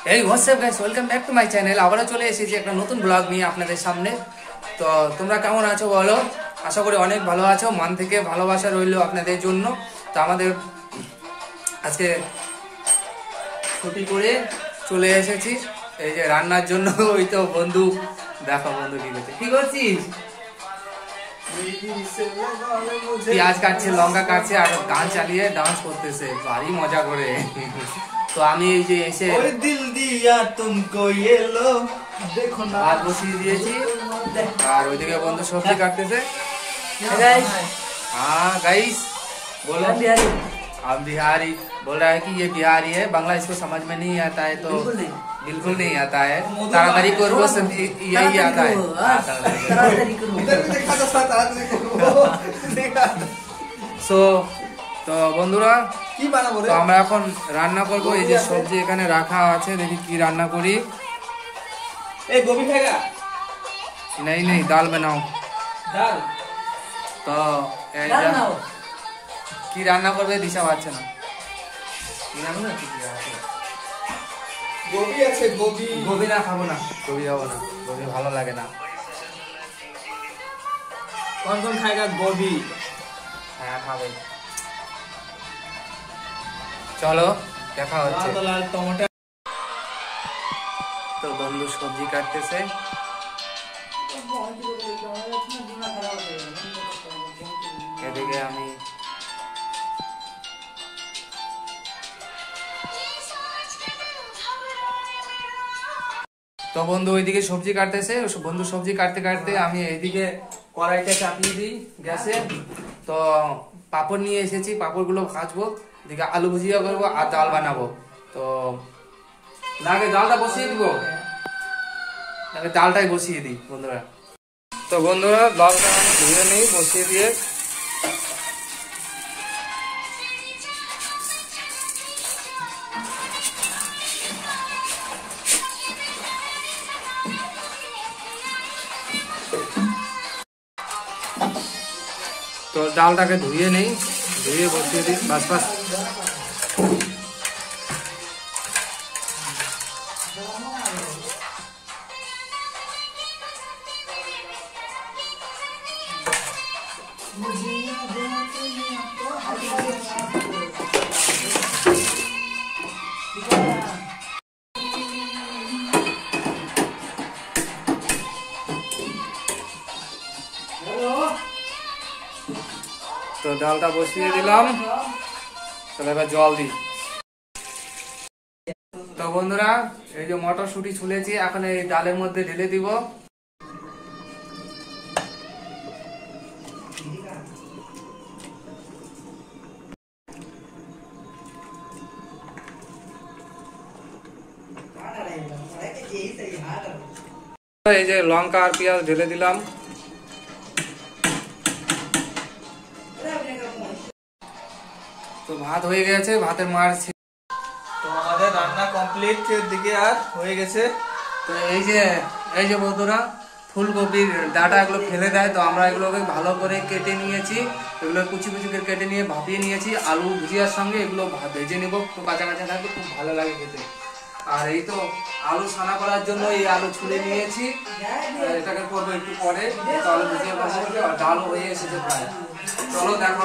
এই WhatsApp guys, welcome back to my channel. আবারও চলে এসেছি একটা নতুন ব্লগ নিয়ে আপনাদের সামনে। তো তোমরা কেমন আছো বলো? আশা করি অনেক ভালো আছো। মন থেকে ভালোবাসা রইল আপনাদের জন্য। তো আমাদের আজকে ছুটি করে চলে এসেছি এই যে রান্নার জন্য। ওই তো বন্ধু, দেখো বন্ধু কি করছে। কি করছিস? পেঁয়াজ কাটছে, লঙ্কা কাটছে আর গান চালিয়ে ডান্স করতেছে ভারী মজা করে। তো আমি এই যে এসে দিল দিয়া তুমকো ये लो देखो ना ভাত বসিয়ে দিয়েছি আর ওইদিকে বন্ধু সবজি काटतेছে। हाँ गाइस बोलो। हम बिहारी बोल रहा है कि ये बिहारी है, बांग्ला इसको समझ में नहीं आता है, तो बिल्कुल नहीं आता है। तारातारी को बस यही आता है। सो তো বন্ধুরা কি বানাবো রে? তো আমরা এখন রান্না করব। এই যে সবজি এখানে রাখা আছে, দেখি কি রান্না করি। ए गोभी खाएगा? नहीं नहीं, दाल बनाओ। दाल তো এই যে কি রান্না করবে দিশা পাচ্ছে না। কি রান্না কি আছে? गोभी আছে गोभी গোবি না, খাবো না, গোবি খাবো না, গোবি ভালো লাগে না। कौन कौन खाएगा गोभी? হ্যাঁ খাবে। চলো দেখা হচ্ছে। लाल लाल टमाटर তো বন্ধু সবজি কাটতেছে। এদিকে আমি তো বন্ধু ওইদিকে সবজি কাটতেছে। বন্ধু সবজি কাটতে কাটতে আমি এইদিকে কড়াইটা চাপিয়ে দিই গ্যাসে। তো পাপড় নিয়ে এসেছি, পাপড়গুলো ভাজবো, এদিকে আলু ভুজিয়া করবো আর ডাল বানাবো। তো আগে ডালটা বসিয়ে দিব, আগে ডালটাই বসিয়ে দিই বন্ধুরা। তো বন্ধুরা ডালটা আমি ধুয়ে নিই বসিয়ে দিয়ে। তো ডালটাকে ধুয়ে নেই, ধুয়ে বসিয়ে দিই বাস বাস। তো ডালটা বসিয়ে দিলাম, তাহলে এবার জল দিই। তো বন্ধুরা এই যে মটরশুঁটি ছুলেছি, এখন এই ডালের মধ্যে ঢেলে দিব। এই যে লঙ্কা আর পেঁয়াজ ঢেলে দিলাম। তো ভাত হয়ে গেছে, ভাতের মার। তো আমাদের রান্না কমপ্লিট দিকে আর হয়ে গেছে। তো এই যে বন্ধুরা ফুলকপির ডাটা এগুলো ফেলে দেয়, তো আমরা এগুলোকে ভালো করে কেটে নিয়েছি। এগুলো কুচি কুচি করে কেটে নিয়ে ভাপিয়ে নিয়েছি আলু ভুজিয়ার সঙ্গে। এগুলো ভেজে নেবো, একটু কাঁচা কাঁচা থাকবে, খুব ভালো লাগে খেতে। আর এই তো আলু ছানা করার জন্য এই আলু ছুলে নিয়েছি, এটাকে করবো একটু পরে। তো আলু ভুজিয়া করবো আর ডালও হয়ে এসেছে প্রায়। চলো দেখো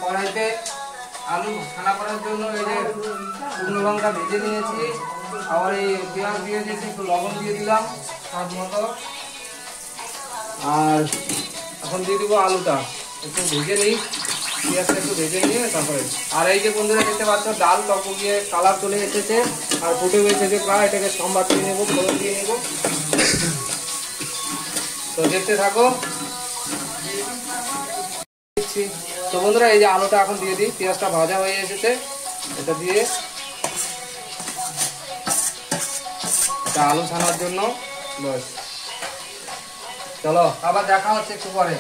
কড়াইতে আলু ছানা করার জন্য এই যে শুকনো লঙ্কা ভেজে নিয়েছি, আবার এই পেঁয়াজ দিয়ে দিয়েছি, একটু লবণ দিয়ে দিলাম স্বাদ মতো। আর এখন দিয়ে দিব আলুটা, একটু ভেজে নিই, পেঁয়াজটা একটু ভেজে নিয়ে তারপরে। আর এই যে বন্ধুরা দেখতে পাচ্ছ ডাল টকবগিয়ে কালার চলে এসেছে আর ফুটে এসেছে প্রায়। এটাকে সম্বাদ দিয়ে নেবো, ফোড়ন দিয়ে নেবো। তো দেখতে থাকো। তো বন্ধুরা এই যে আলুটা এখন দিয়ে দিই, পেঁয়াজটা ভাজা হয়ে এসেছে, এটা দিয়ে আলু ছানার জন্য বস। চলো আবার দেখা হচ্ছে একটু পরে।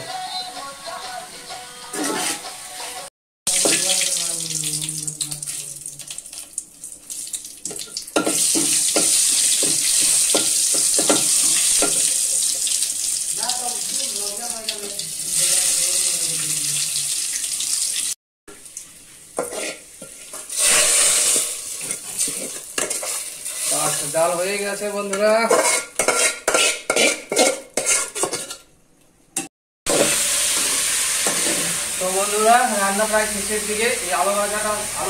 ডাল হয়ে গেছে বন্ধুরা। তো বন্ধুরা রান্না প্রায় শেষের দিকে। এই আলু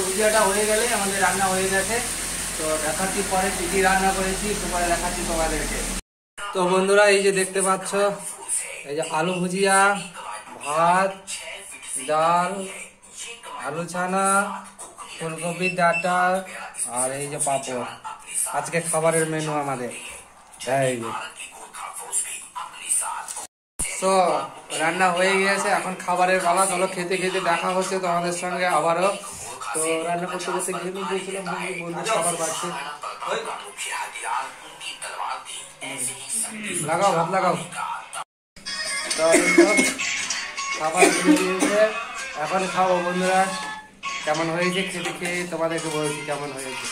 ভুজিয়াটা হয়ে গেলে আমাদের রান্না হয়ে গেছে। তো দেখাচ্ছি পরে কি কি রান্না করেছি, পরে দেখাচ্ছি তোমাদেরকে। তো বন্ধুরা এই যে দেখতে পাচ্ছ, এই যে আলু ভুজিয়া, ভাত, ডাল, আলু ছানা, ফুলকপির ডাঁটা আর এই যে পাঁপড়। আজকে খাবারের মেনু আমাদের এই যে। তো রান্না হয়ে গিয়েছে, এখন খাবারের পালা। চলো খেতে খেতে দেখা হচ্ছে তোমাদের সঙ্গে আবারও। তো রান্না করতে করতে ঘেমে গিয়েছিলাম, বন্ধু খাবার পাচ্ছে। লাগাও ভাত লাগাও। তো খাবার দিয়েছে, এখন খাবো বন্ধুরা। কেমন হয়েছে খেতে খেয়ে তোমাদেরকে বলছি কেমন হয়েছে।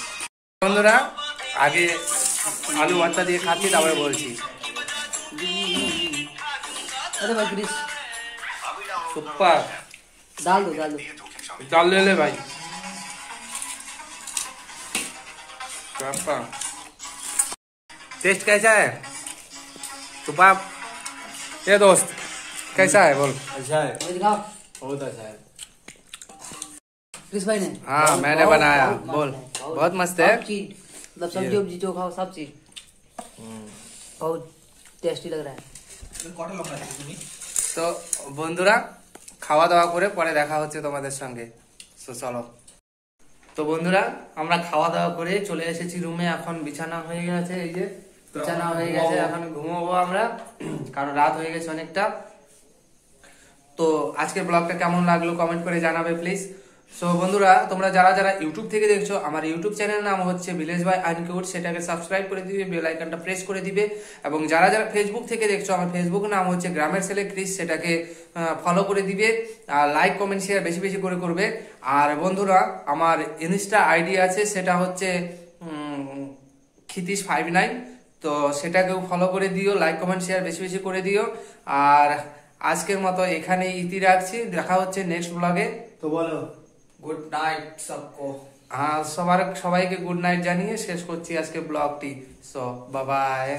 বন্ধুরা আগে আলু ভর্তা দিয়ে খাচ্ছি, তারপরে বলছি। अरे भाई क्रिस सुपर डाल दो डाल ले भाई। टेस्ट कैसा है सुपर? ये दोस्त कैसा है बोल। अच्छा है, वो दिखाओ बहुत अच्छा है। क्रिस भाई ने हाँ मैंने बनाया। बोल बहुत मस्त है। सब चीज मतलब सब्जी वब्जी चोखा सब चीज बहुत टेस्टी लग रहा है। তো বন্ধুরা খাওয়া দাওয়া করে পরে দেখা হচ্ছে তোমাদের সঙ্গে। তো চলো। তো বন্ধুরা আমরা খাওয়া দাওয়া করে চলে এসেছি রুমে। এখন বিছানা হয়ে গেছে, এই যে বিছানা হয়ে গেছে। এখন ঘুমাবো আমরা, কারণ রাত হয়ে গেছে অনেকটা। তো আজকের ব্লগটা কেমন লাগলো কমেন্ট করে জানাবে প্লিজ। সো বন্ধুরা তোমরা যারা যারা ইউটিউব থেকে দেখছো, আমার ইউটিউব চ্যানেল নাম হচ্ছে ভিলেজ বাই আনকিউট, সেটাকে সাবস্ক্রাইব করে দিবে, বেল আইকনটা প্রেস করে দিবে। এবং যারা যারা ফেসবুক থেকে দেখছো, আমার ফেসবুক নাম হচ্ছে গ্রামের ছেলে ক্রিস, সেটাকে ফলো করে দিবে। আর লাইক কমেন্ট শেয়ার বেশি বেশি করে করবে। আর বন্ধুরা আমার ইনস্টা আইডি আছে, সেটা হচ্ছে ক্ষিতিশ59। তো সেটাকেও ফলো করে দিও, লাইক কমেন্ট শেয়ার বেশি বেশি করে দিও। আর আজকের মতো এখানেই ইতি রাখছি, দেখা হচ্ছে নেক্সট ব্লগে। তো বলো গুড নাইট সবকো। সবাইকে গুড নাইট জানিয়ে শেষ করছি আজকে ব্লগটি। So bye bye.